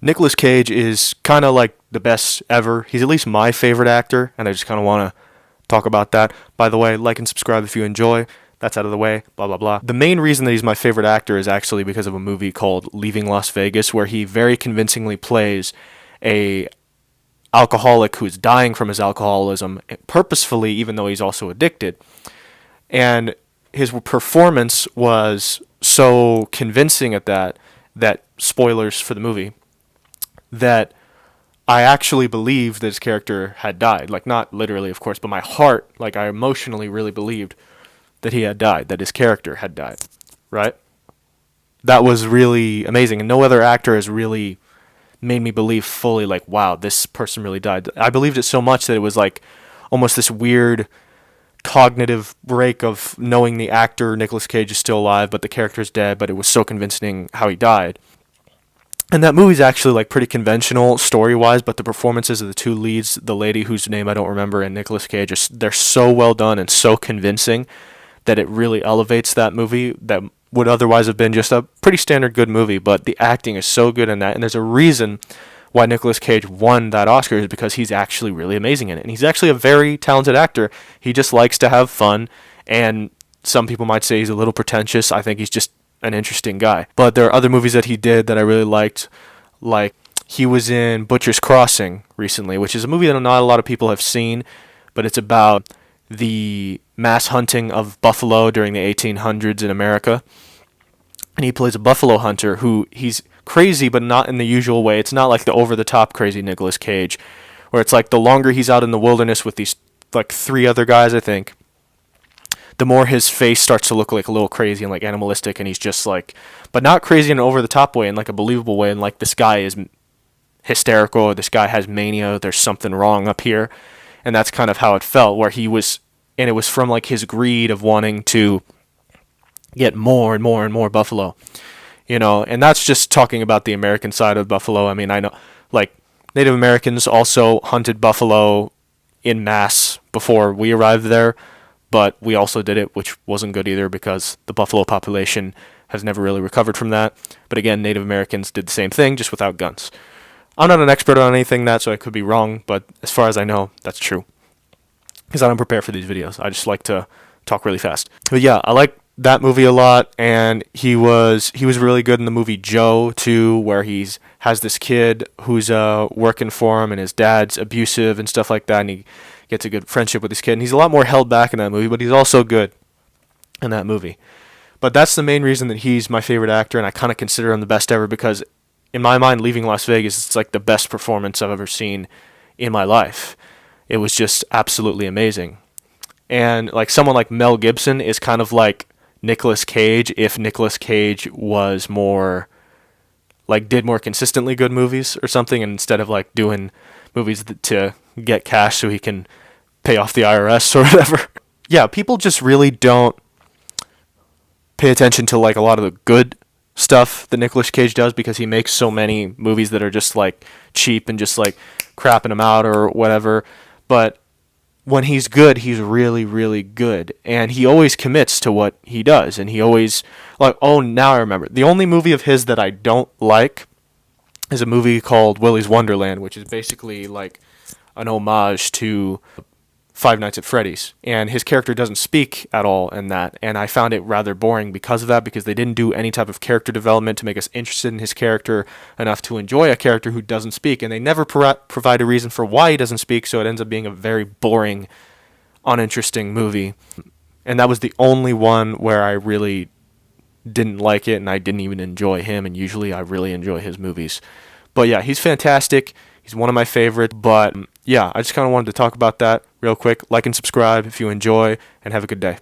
Nicolas Cage is kind of like the best ever. He's at least my favorite actor, and I just kind of want to talk about that. By the way, like and subscribe if you enjoy. That's out of the way, blah, blah, blah. The main reason that he's my favorite actor is actually because of a movie called Leaving Las Vegas, where he very convincingly plays a alcoholic who is dying from his alcoholism purposefully, even though he's also addicted. And his performance was so convincing at that spoilers for the movie, that I actually believed that his character had died. Like, not literally, of course, but my heart, like, I emotionally really believed that he had died, that his character had died, right? That was really amazing. And no other actor has really made me believe fully, like, wow, this person really died. I believed it so much that it was like almost this weird cognitive break of knowing the actor, Nicolas Cage, is still alive, but the character's dead, but it was so convincing how he died. And that movie's actually like pretty conventional story-wise, but the performances of the two leads, the lady whose name I don't remember and Nicolas Cage, they're so well done and so convincing that it really elevates that movie that would otherwise have been just a pretty standard good movie. But the acting is so good in that, and there's a reason why Nicolas Cage won that Oscar, is because he's actually really amazing in it. And he's actually a very talented actor. He just likes to have fun, and some people might say he's a little pretentious. I think he's just an interesting guy. But there are other movies that he did that I really liked, like he was in Butcher's Crossing recently, which is a movie that not a lot of people have seen, but it's about the mass hunting of buffalo during the 1800s in America. And he plays a buffalo hunter who he's crazy, but not in the usual way. It's not like the over-the-top crazy Nicolas Cage, where it's like the longer he's out in the wilderness with these like three other guys, I think, the more his face starts to look like a little crazy and like animalistic, and he's just like, but not crazy in an over-the-top way, in like a believable way, and like this guy is hysterical, or this guy has mania, there's something wrong up here. And that's kind of how it felt, where he was, and it was from like his greed of wanting to get more and more and more buffalo, and that's just talking about the American side of buffalo. I mean, I know like Native Americans also hunted buffalo in mass before we arrived there, but we also did it, which wasn't good either, because the buffalo population has never really recovered from that. But again, Native Americans did the same thing, just without guns. I'm not an expert on anything so I could be wrong, but as far as I know, that's true. Because I don't prepare for these videos. I just like to talk really fast. But yeah, I like that movie a lot, and he was really good in the movie Joe too, where has this kid who's working for him, and his dad's abusive and stuff like that, and he gets a good friendship with his kid, and he's a lot more held back in that movie, but he's also good in that movie. But that's the main reason that he's my favorite actor, and I kind of consider him the best ever, because in my mind, Leaving Las Vegas, it's like the best performance I've ever seen in my life. It was just absolutely amazing. And like someone like Mel Gibson is kind of like Nicolas Cage if Nicolas Cage was more like did more consistently good movies or something, and instead of like doing movies to get cash so he can pay off the IRS or whatever. Yeah, people just really don't pay attention to like a lot of the good stuff that Nicolas Cage does, because he makes so many movies that are just like cheap and just like crapping him out or whatever. But when he's good, he's really, really good. And he always commits to what he does. And he always, like, oh, now I remember. The only movie of his that I don't like is a movie called Willy's Wonderland, which is basically like an homage to Five Nights at Freddy's. And his character doesn't speak at all in that. And I found it rather boring because of that, because they didn't do any type of character development to make us interested in his character enough to enjoy a character who doesn't speak. And they never provide a reason for why he doesn't speak, so it ends up being a very boring, uninteresting movie. And that was the only one where I really didn't like it, and I didn't even enjoy him. And usually I really enjoy his movies. But yeah, he's fantastic. He's one of my favorites. But yeah, I just kind of wanted to talk about that real quick. Like and subscribe if you enjoy, and have a good day.